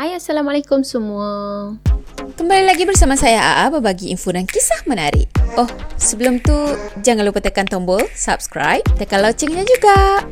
Hai, Assalamualaikum semua. Kembali lagi bersama saya Aa berbagi info dan kisah menarik. Oh, sebelum tu jangan lupa tekan tombol subscribe, tekan loncengnya juga.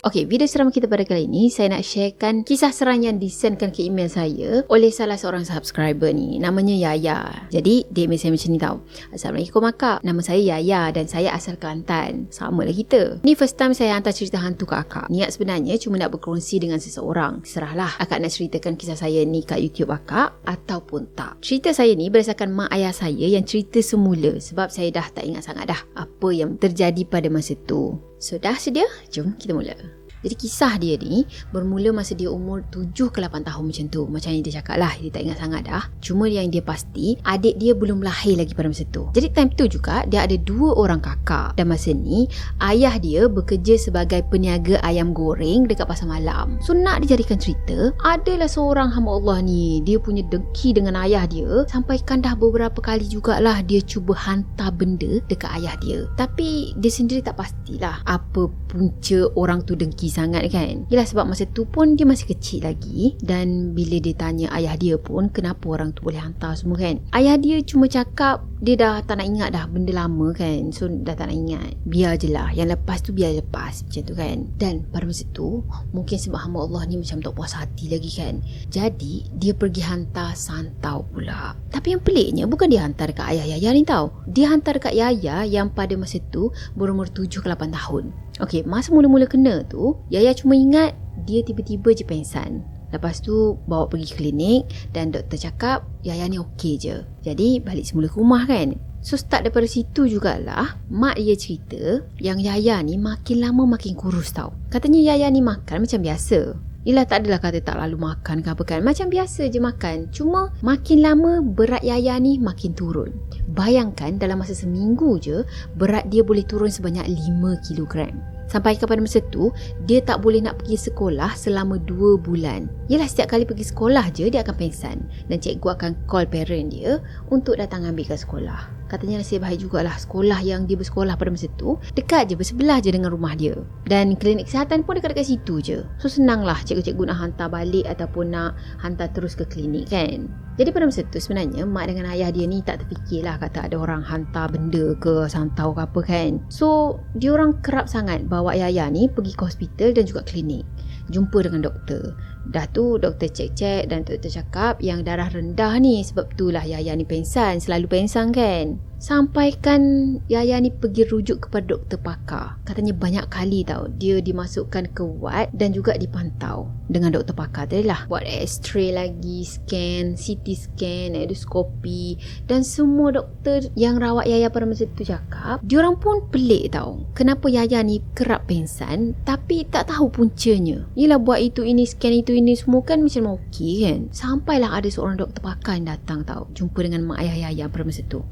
Okey, video seram kita pada kali ini, saya nak sharekan kisah seram yang disendkan ke email saya oleh salah seorang subscriber ni. Namanya Yaya. Jadi, dia email saya macam ni tau. Assalamualaikum Akak. Nama saya Yaya dan saya asal Kelantan. Sama lah kita. Ni first time saya hantar cerita hantu ke Akak. Niat sebenarnya cuma nak berkongsi dengan seseorang. Serahlah Akak nak ceritakan kisah saya ni kat YouTube Akak ataupun tak. Cerita saya ni berdasarkan mak ayah saya yang cerita semula sebab saya dah tak ingat sangat dah apa yang terjadi pada masa tu. So, dah sedia? Jom kita mula. Jadi kisah dia ni bermula masa dia umur 7 ke 8 tahun macam tu. Macam yang dia cakap lah, dia tak ingat sangat dah. Cuma yang dia pasti, adik dia belum lahir lagi pada masa tu. Jadi time tu juga, dia ada 2 orang kakak. Dan masa ni, ayah dia bekerja sebagai peniaga ayam goreng dekat pasar malam. So nak dijadikan cerita, adalah seorang hamba Allah ni, dia punya dengki dengan ayah dia. Sampaikan dah beberapa kali jugalah dia cuba hantar benda dekat ayah dia. Tapi dia sendiri tak pastilah apa punca orang tu dengki sangat kan. Yelah sebab masa tu pun dia masih kecil lagi. Dan bila dia tanya ayah dia pun kenapa orang tu boleh hantar semua kan, ayah dia cuma cakap dia dah tak nak ingat dah benda lama kan. So dah tak nak ingat, biar je lah, yang lepas tu biar lepas macam tu kan. Dan pada masa tu mungkin sebab hamba Allah ni macam tak puas hati lagi kan, jadi dia pergi hantar santau pula. Tapi yang peliknya bukan dia hantar dekat ayah Yaya ni tau. Dia hantar dekat Yaya yang pada masa tu berumur 7 ke 8 tahun. Okey, masa mula-mula kena tu, Yaya cuma ingat dia tiba-tiba je pengsan. Lepas tu bawa pergi klinik dan doktor cakap Yaya ni okey je. Jadi balik semula ke rumah kan. So start daripada situ jugalah mak dia cerita yang Yaya ni makin lama makin kurus tau. Katanya Yaya ni makan macam biasa. Yelah tak adalah kata tak lalu makan ke apa kan. Macam biasa je makan. Cuma makin lama berat Yaya ni makin turun. Bayangkan dalam masa seminggu je berat dia boleh turun sebanyak 5 kilogram. Sampai kepada masa tu, dia tak boleh nak pergi sekolah selama 2 bulan. Yelah setiap kali pergi sekolah je, dia akan pengsan. Dan cikgu akan call parent dia untuk datang ambil ke sekolah. Katanya nasib baik jugalah sekolah yang dia bersekolah pada masa tu dekat je, bersebelah je dengan rumah dia. Dan klinik kesihatan pun dekat-dekat situ je. So senanglah cikgu-cikgu nak hantar balik ataupun nak hantar terus ke klinik kan. Jadi pada masa tu sebenarnya mak dengan ayah dia ni tak terfikirlah kata ada orang hantar benda ke santau ke apa kan. So diorang kerap sangat bawa Yaya ni pergi ke hospital dan juga klinik, jumpa dengan doktor. Dah tu doktor cek-cek dan doktor cakap yang darah rendah ni, sebab itulah Yaya ni pengsan, selalu pengsan kan. Sampaikan Yaya ni pergi rujuk kepada doktor pakar. Katanya banyak kali tau dia dimasukkan ke ward dan juga dipantau dengan doktor pakar tadi lah. Buat x-ray lagi, scan, CT scan, endoskopi. Dan semua doktor yang rawat Yaya pada masa tu cakap diorang pun pelik tau, kenapa Yaya ni kerap pengsan tapi tak tahu puncanya. Yelah buat itu ini, scan itu ini semua kan macam okey kan. Sampailah ada seorang doktor pakar yang datang tau, jumpa dengan mak ayah Yaya pada masa tu.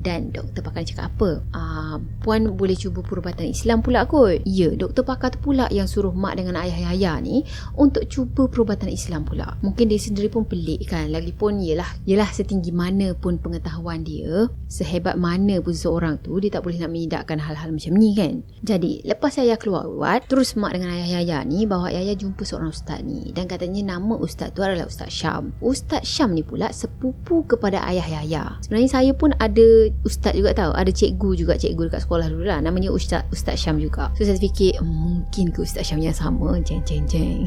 Dan doktor pakar cakap apa? Puan boleh cuba perubatan Islam pula kot. Ya, doktor pakar tu pula yang suruh mak dengan ayah Yaya ni untuk cuba perubatan Islam pula. Mungkin dia sendiri pun pelik kan. Lagipun yelah setinggi mana pun pengetahuan dia, sehebat mana pun seseorang tu, dia tak boleh nak mengidakkan hal-hal macam ni kan. Jadi lepas Yaya keluar ward, terus mak dengan ayah Yaya ni bawa Yaya jumpa seorang ustaz ni. Dan katanya nama ustaz tu adalah Ustaz Syam. Ustaz Syam ni pula sepupu kepada ayah Yaya. Sebenarnya saya pun ada ustaz juga tahu, ada cikgu dekat sekolah dulu lah, namanya Ustaz Syam juga. So saya fikir mungkin ke Ustaz Syam yang sama. Jeng.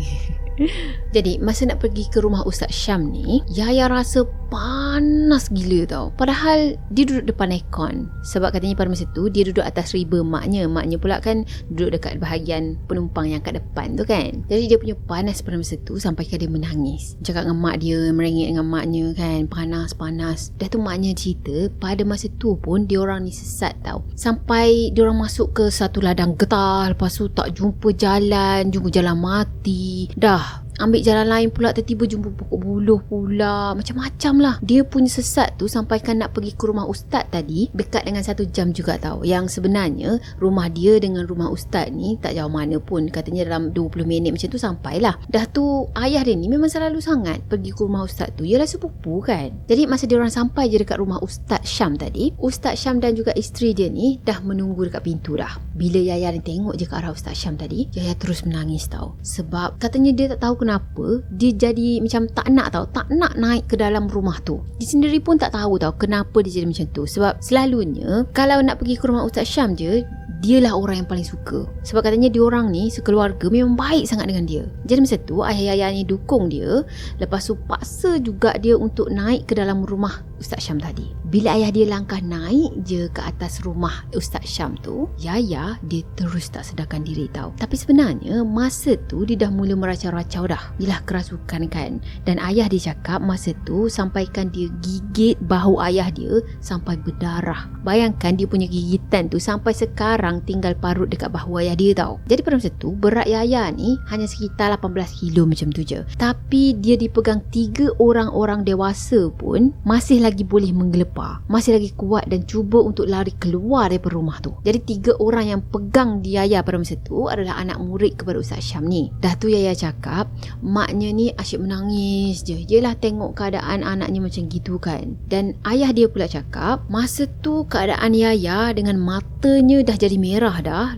Jadi masa nak pergi ke rumah Ustaz Syam ni, Yaya rasa panas gila tau. Padahal dia duduk depan aircon, sebab katanya pada masa tu dia duduk atas riba maknya pula kan duduk dekat bahagian penumpang yang kat depan tu kan. Jadi dia punya panas pada masa tu sampai dia menangis, cakap dengan mak dia, merengek dengan maknya kan, panas. Dah tu maknya cerita pada masa tu pun diorang ni sesat tau, sampai diorang masuk ke satu ladang getah. Lepas tu tak jumpa jalan mati dah. ambil jalan lain pula, tiba-tiba jumpa pokok buluh pula, macam-macam lah. Dia punya sesat tu sampaikan nak pergi ke rumah ustaz tadi dekat dengan 1 jam juga tau. Yang sebenarnya rumah dia dengan rumah ustaz ni tak jauh mana pun, katanya dalam 20 minit macam tu sampailah. Dah tu ayah dia ni memang selalu sangat pergi ke rumah ustaz tu, ialah sepupu kan. Jadi masa dia orang sampai je dekat rumah Ustaz Syam tadi, Ustaz Syam dan juga isteri dia ni dah menunggu dekat pintu dah. Bila Yaya ni tengok je ke arah Ustaz Syam tadi, Yaya terus menangis tau. Sebab katanya dia tak tahu kenapa dia jadi macam tak nak naik ke dalam rumah tu. Dia sendiri pun tak tahu tau kenapa dia jadi macam tu. Sebab selalunya kalau nak pergi ke rumah Ustaz Syam je, dialah orang yang paling suka. Sebab katanya diorang ni sekeluarga memang baik sangat dengan dia. Jadi masa tu ayah Yaya ni dukung dia. Lepas tu paksa juga dia untuk naik ke dalam rumah Ustaz Syam tadi. Bila ayah dia langkah naik je ke atas rumah Ustaz Syam tu, Yaya dia terus tak sedarkan diri tau. Tapi sebenarnya masa tu dia dah mula meracau-racau dah. Yelah kerasukan kan. Dan ayah dia cakap masa tu sampaikan dia gigit bahu ayah dia sampai berdarah. Bayangkan dia punya gigitan tu sampai sekarang tinggal parut dekat bahu ayah dia tau. Jadi pada masa tu berat Yaya ni hanya sekitar 18 kilo macam tu je. Tapi dia dipegang 3 orang-orang dewasa pun masih lagi boleh menggelepar, masih lagi kuat dan cuba untuk lari keluar daripada rumah tu. Jadi 3 orang yang pegang dia Yaya pada masa tu adalah anak murid kepada Ustaz Syam ni. Dah tu Yaya cakap maknya ni asyik menangis je. Yelah tengok keadaan anaknya macam gitu kan. Dan ayah dia pula cakap masa tu keadaan Yaya dengan matanya dah jadi merah dah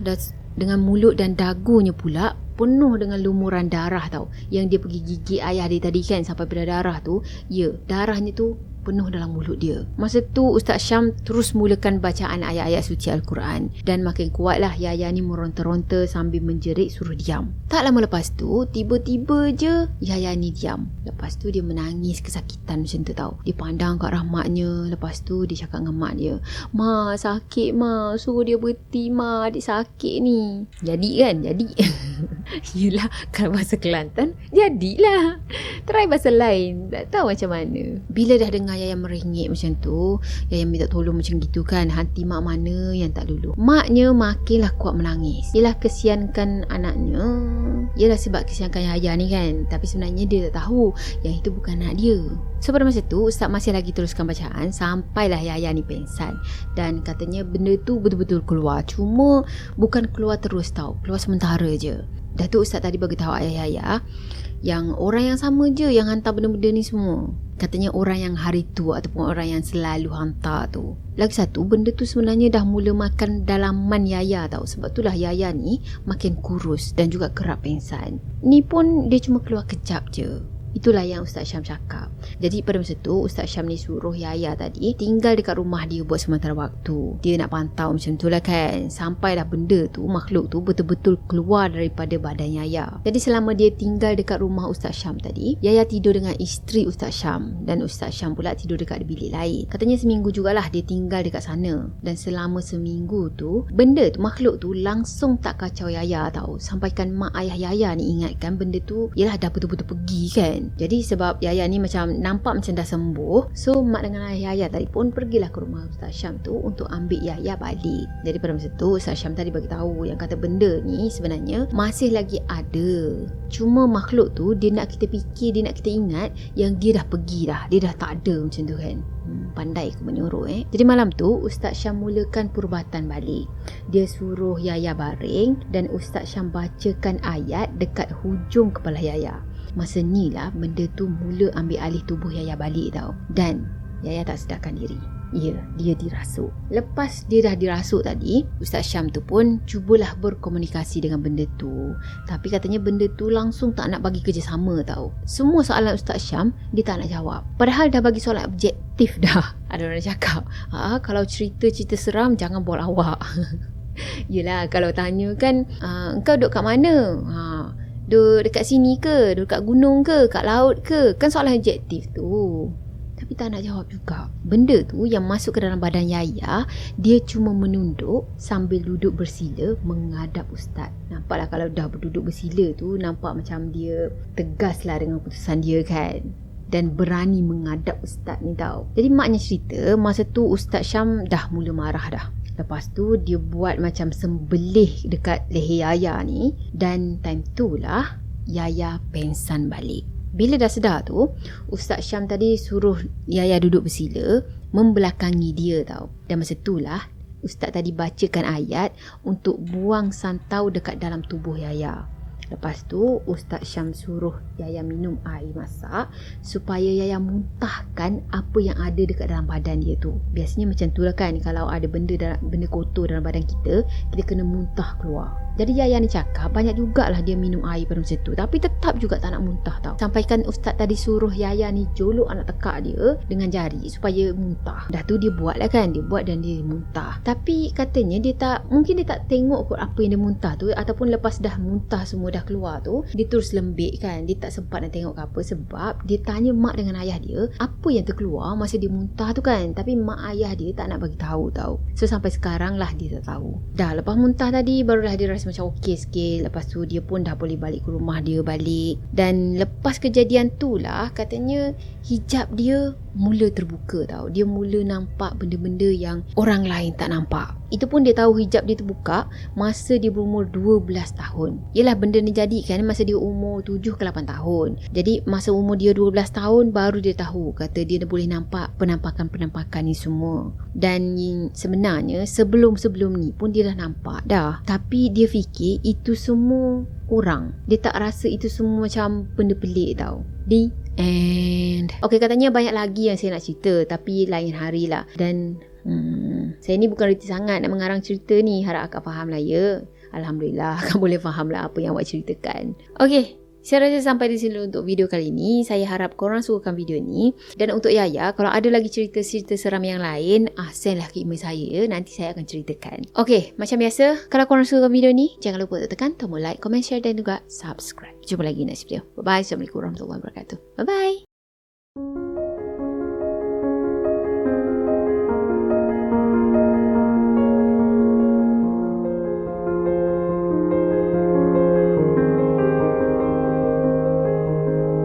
dengan mulut dan dagunya pula penuh dengan lumuran darah tau. Yang dia pergi gigit ayah dia tadi kan sampai berdarah tu. Ya, darahnya tu penuh dalam mulut dia. Masa tu Ustaz Syam terus mulakan bacaan ayat-ayat suci Al-Quran. Dan makin kuatlah Yaya ni meronta-ronta sambil menjerit suruh diam. Tak lama lepas tu tiba-tiba je Yaya ni diam. Lepas tu dia menangis kesakitan macam tu tau. Dia pandang kat arah maknya. Lepas tu dia cakap dengan mak dia, "Ma sakit ma, suruh dia berhenti ma, adik sakit ni." Jadi kan, jadi yelah kalau bahasa Kelantan jadilah. Try bahasa lain, tak tahu macam mana. Bila dah dengar Yaya meringit macam tu, Yaya minta tolong macam gitu kan, hati mak mana yang tak luluh. Maknya makinlah kuat menangis. Yelah kesiankan anaknya. Yelah sebab kesiankan Yaya ni kan. Tapi sebenarnya dia tak tahu yang itu bukan anak dia. So pada masa tu Ustaz masih lagi teruskan bacaan sampailah Yaya ni pengsan. Dan katanya benda tu betul-betul keluar. Cuma bukan keluar terus tau, keluar sementara je. Dah tu Ustaz tadi bagi tahu ayah Yaya yang orang yang sama je yang hantar benda-benda ni semua. Katanya orang yang hari tu ataupun orang yang selalu hantar tu. Lagi satu, benda tu sebenarnya dah mula makan dalaman Yaya tau. Sebab itulah Yaya ni makin kurus dan juga kerap pengsan. Ni pun dia cuma keluar kejap je. Itulah yang Ustaz Syam cakap. Jadi pada masa tu Ustaz Syam ni suruh Yaya tadi tinggal dekat rumah dia buat sementara waktu. Dia nak pantau macam tu lah kan. Sampailah benda tu, makhluk tu betul-betul keluar daripada badan Yaya. Jadi selama dia tinggal dekat rumah Ustaz Syam tadi, Yaya tidur dengan isteri Ustaz Syam. Dan Ustaz Syam pula tidur dekat bilik lain. Katanya seminggu jugalah dia tinggal dekat sana. Dan selama seminggu tu, benda tu, makhluk tu langsung tak kacau Yaya tau. Sampaikan mak ayah Yaya ni ingatkan benda tu yelah dah betul-betul pergi kan. Jadi sebab Yaya ni macam nampak macam dah sembuh, so mak dengan ayah Yaya tadi pun pergilah ke rumah Ustaz Syam tu untuk ambil Yaya balik. Jadi pada masa tu Ustaz Syam tadi bagi tahu yang kata benda ni sebenarnya masih lagi ada. Cuma makhluk tu dia nak kita fikir, dia nak kita ingat yang dia dah pergi dah, dia dah tak ada macam tu kan. Pandai aku menyuruh Jadi malam tu Ustaz Syam mulakan perubatan balik. Dia suruh Yaya baring dan Ustaz Syam bacakan ayat dekat hujung kepala Yaya. Masa ni lah benda tu mula ambil alih tubuh Yaya balik tau. Dan Yaya tak sedarkan diri. Ya, dia dirasuk. Lepas dia dah dirasuk tadi, Ustaz Syam tu pun cubalah berkomunikasi dengan benda tu. Tapi katanya benda tu langsung tak nak bagi kerjasama tau. Semua soalan Ustaz Syam dia tak nak jawab. Padahal dah bagi soalan objektif dah. Ada orang cakap, kalau cerita-cerita seram jangan bawa awak. Yelah kalau tanya kan, engkau duduk kat mana? Duduk dekat sini ke? Duduk kat gunung ke? Kat laut ke? Kan soalan objektif tu. Tapi tak nak jawab juga. Benda tu yang masuk ke dalam badan Yaya, dia cuma menunduk sambil duduk bersila menghadap Ustaz. Nampaklah kalau dah berduduk bersila tu, nampak macam dia tegaslah dengan keputusan dia kan. Dan berani menghadap Ustaz ni tau. Jadi maknya cerita, masa tu Ustaz Syam dah mula marah dah. Lepas tu dia buat macam sembelih dekat leher Yaya ni. Dan time tu lah Yaya pengsan balik. Bila dah sedar tu, Ustaz Syam tadi suruh Yaya duduk bersila, membelakangi dia tau. Dan masa itulah Ustaz tadi bacakan ayat untuk buang santau dekat dalam tubuh Yaya. Lepas tu Ustaz Syam suruh Yaya minum air masak supaya Yaya muntahkan apa yang ada dekat dalam badan dia tu. Biasanya macam tu lah kan, kalau ada benda kotor dalam badan kita, kita kena muntah keluar. Jadi Yaya ni cakap banyak jugalah dia minum air pada masa tu, tapi tetap juga tak nak muntah tau. Sampaikan Ustaz tadi suruh Yaya ni jolok anak tekak dia dengan jari supaya muntah. Dah tu dia buat lah kan, dia buat dan dia muntah. Tapi katanya mungkin dia tak tengok kot apa yang dia muntah tu, ataupun lepas dah muntah semua dah keluar tu, dia terus lembik kan. Dia tak sempat nak tengok ke apa, sebab dia tanya mak dengan ayah dia apa yang terkeluar masa dia muntah tu kan. Tapi mak ayah dia tak nak bagi tahu tau. So sampai sekarang lah dia tak tahu. Dah lepas muntah tadi barulah dia rasa macam okey sikit. Lepas tu dia pun dah boleh balik ke rumah dia balik. Dan lepas kejadian tu lah, katanya hijab dia mula terbuka tau. Dia mula nampak benda-benda yang orang lain tak nampak. Itu pun dia tahu hijab dia terbuka masa dia berumur 12 tahun. Yelah, benda ni jadi kan masa dia umur 7 ke 8 tahun. Jadi masa umur dia 12 tahun baru dia tahu, kata dia boleh nampak penampakan-penampakan ni semua. Dan sebenarnya sebelum-sebelum ni pun dia dah nampak dah. Tapi dia fikir itu semua orang. Dia tak rasa itu semua macam benda pelik tau. Okay, katanya banyak lagi yang saya nak cerita, tapi lain hari lah. Dan saya ni bukan reti sangat nak mengarang cerita ni. Harap akak faham lah ya. Alhamdulillah akak boleh faham lah apa yang awak ceritakan. Okay, saya rasa sampai di sini untuk video kali ni. Saya harap korang sukakan video ni. Dan untuk Yaya, kalau ada lagi cerita-cerita seram yang lain, send lah ke email saya. Nanti saya akan ceritakan. Okay, macam biasa, kalau korang sukakan video ni, jangan lupa untuk tekan tombol like, comment, share dan juga subscribe. Jumpa lagi next video. Bye-bye. Assalamualaikum warahmatullahi wabarakatuh. Bye-bye.